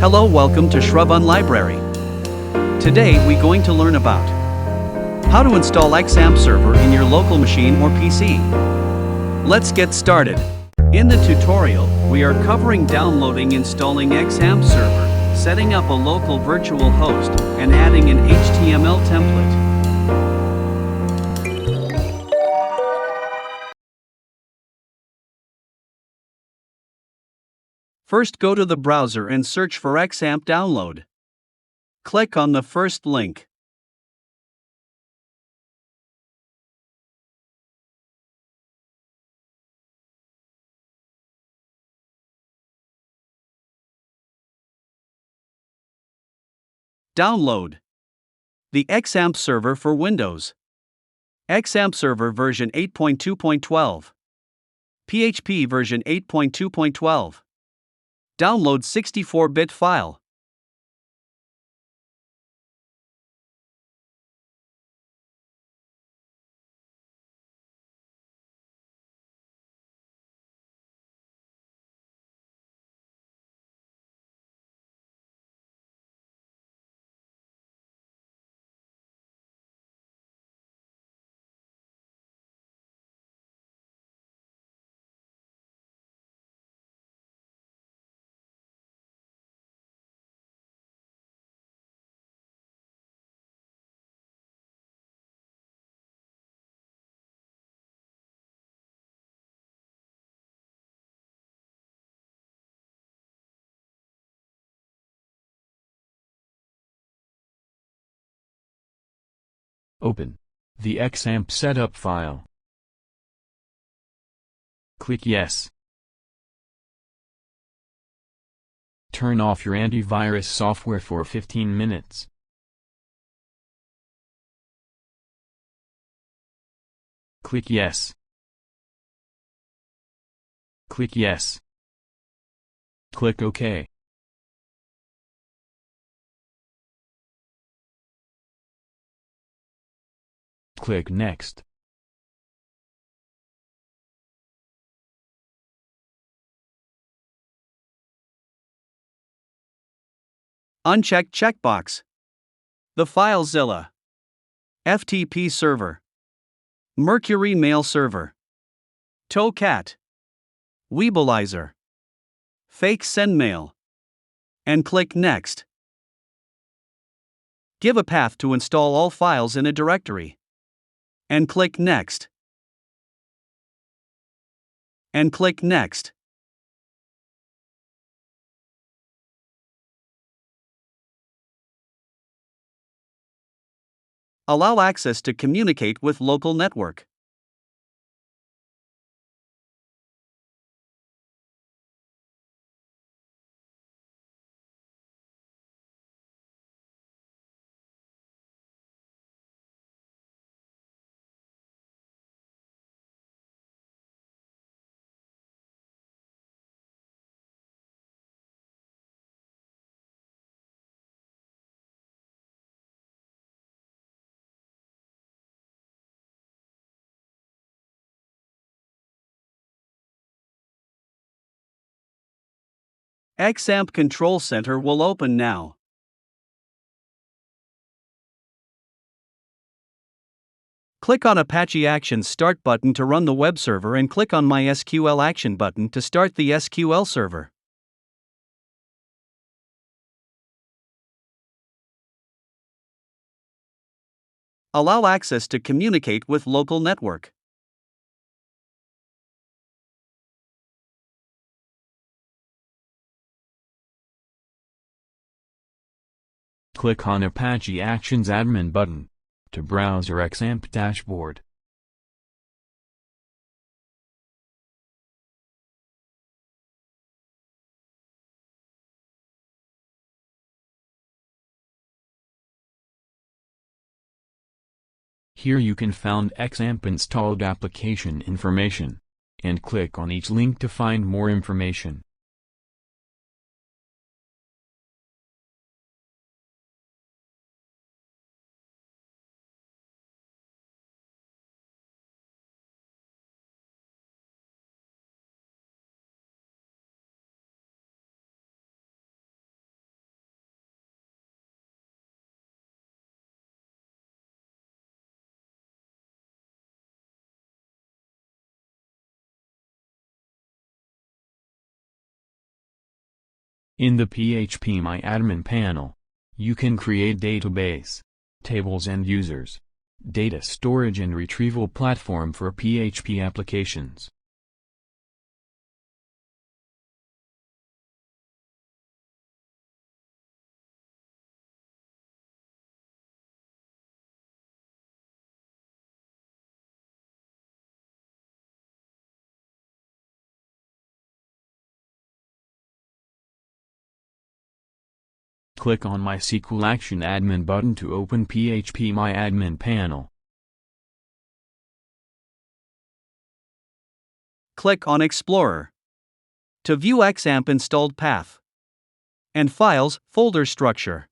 Hello, welcome to Shrubun Library. Today we're going to learn about how to install XAMPP Server in your local machine or PC. Let's get started. In the tutorial, we are covering downloading, installing XAMPP Server, setting up a local virtual host, and adding an HTML template. First, go to the browser and search for XAMPP download. Click on the first link. Download the XAMPP Server for Windows. XAMPP Server version 8.2.12. PHP version 8.2.12. Download 64-bit file. Open the XAMPP setup file. Click Yes. Turn off your antivirus software for 15 minutes. Click Yes. Click Yes. Click OK. Click Next. Uncheck checkbox. The FileZilla, FTP Server, Mercury Mail Server, Tocat, Weebalizer, Fake SendMail, and click Next. Give a path to install all files in a directory, and click Next. And click Next. Allow access to communicate with local network. XAMPP Control Center will open now. Click on Apache Actions Start button to run the web server and click on MySql Action button to start the SQL server. Allow access to communicate with local network. Click on Apache Actions Admin button to browse your XAMPP dashboard. Here you can find XAMPP installed application information, and click on each link to find more information. In the phpMyAdmin panel, you can create database, tables and users, data storage and retrieval platform for PHP applications. Click on MySql Action Admin button to open phpMyAdmin panel. Click on Explorer to view XAMPP installed path and files folder structure.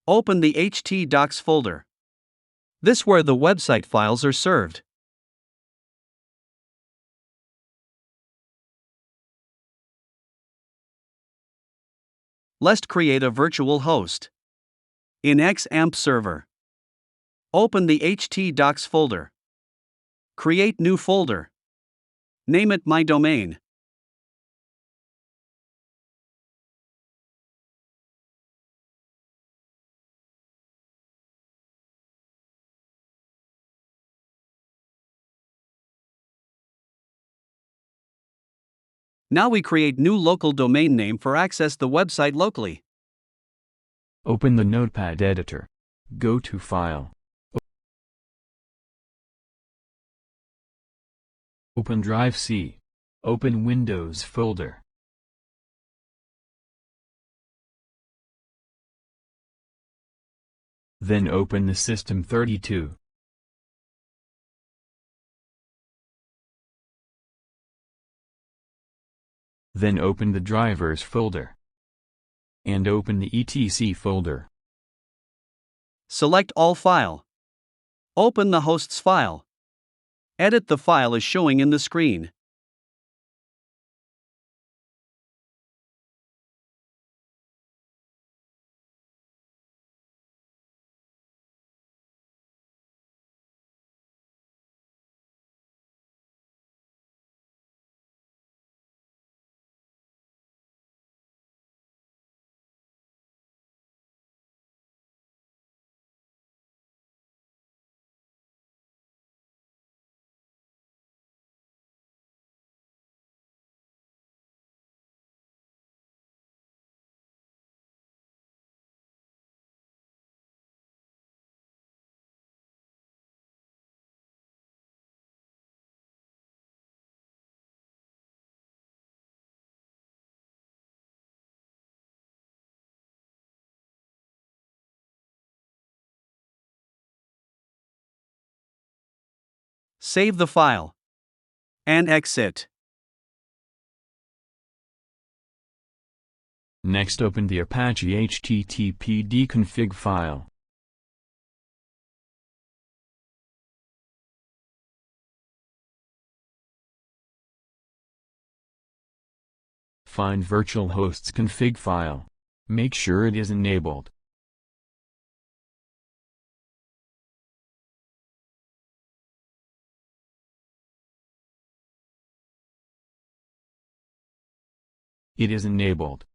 Open the htdocs folder. This is where the website files are served. Let's create a virtual host. In XAMPP Server, open the htdocs folder. Create new folder. Name it My Domain. Now we create new local domain name for access the website locally. Open the Notepad editor. Go to File. Open Drive C. Open Windows folder. Then open the System32. Then open the Drivers folder. And open the etc folder. Select all file. Open the host's file. Edit the file as showing in the screen. Save the file and exit. Next open the Apache httpd config file. Find Virtualhost's config file. Make sure it is enabled. It is enabled.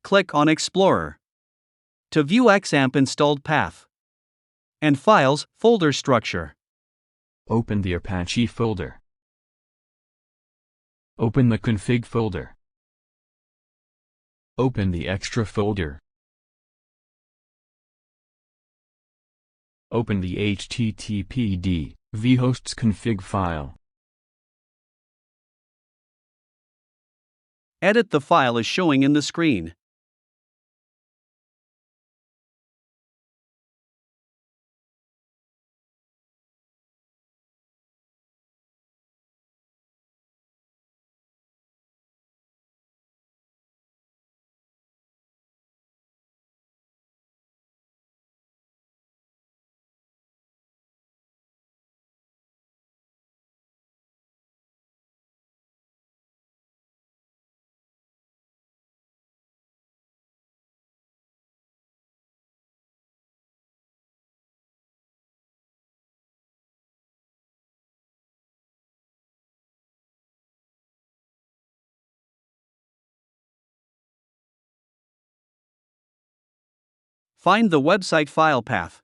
Click on Explorer to view XAMPP installed path and files folder structure. Open the Apache folder. Open the config folder. Open the extra folder. Open the httpd vhosts config file. Edit the file as showing in the screen. Find the website file path.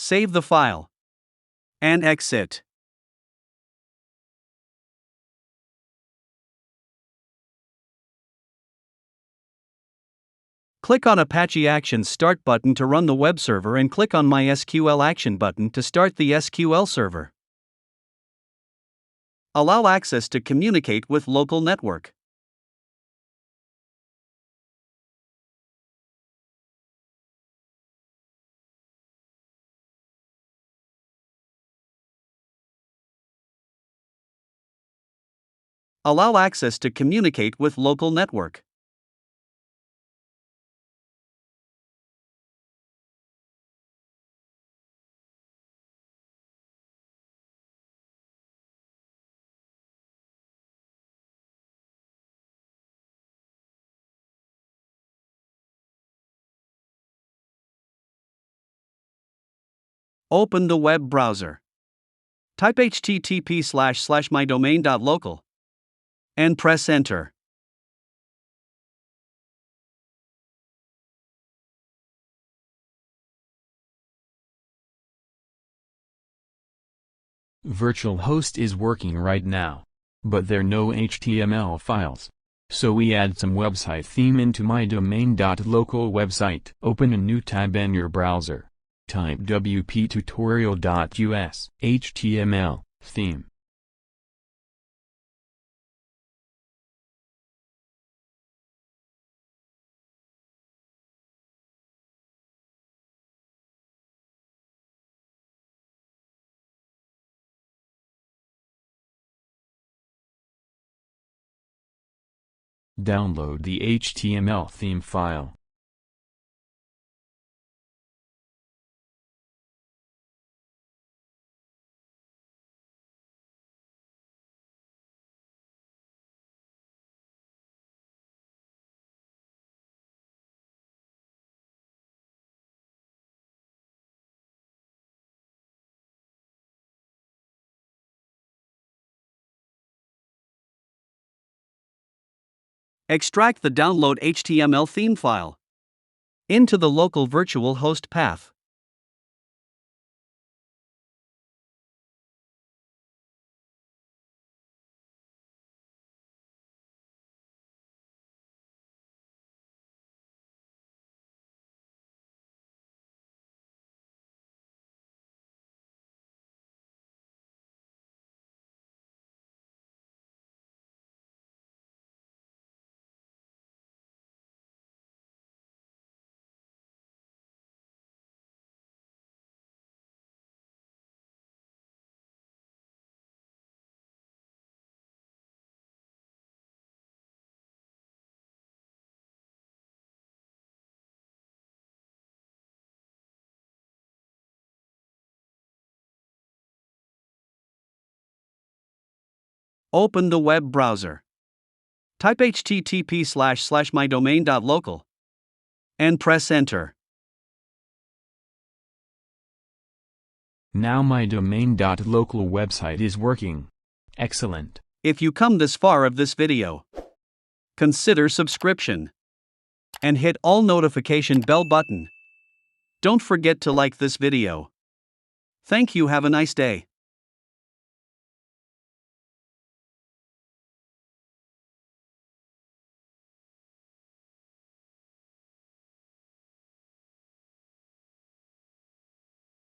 Save the file and exit. Click on Apache Actions Start button to run the web server and click on MySql Action button to start the SQL server. Allow access to communicate with local network. Allow access to communicate with local network. Open the web browser. Type http://mydomain.local and press enter. Virtualhost is working right now, but there are no HTML files. So we add some website theme into mydomain.local website. Open a new tab in your browser. Type wp-tutorial.us HTML theme. Download the HTML theme file. Extract the download HTML theme file into the local virtual host path. Open the web browser. Type http://mydomain.local and press enter. Now my domain.local website is working. Excellent. If you come this far of this video, consider subscription and hit all notification bell button. Don't forget to like this video. Thank you. Have a nice day.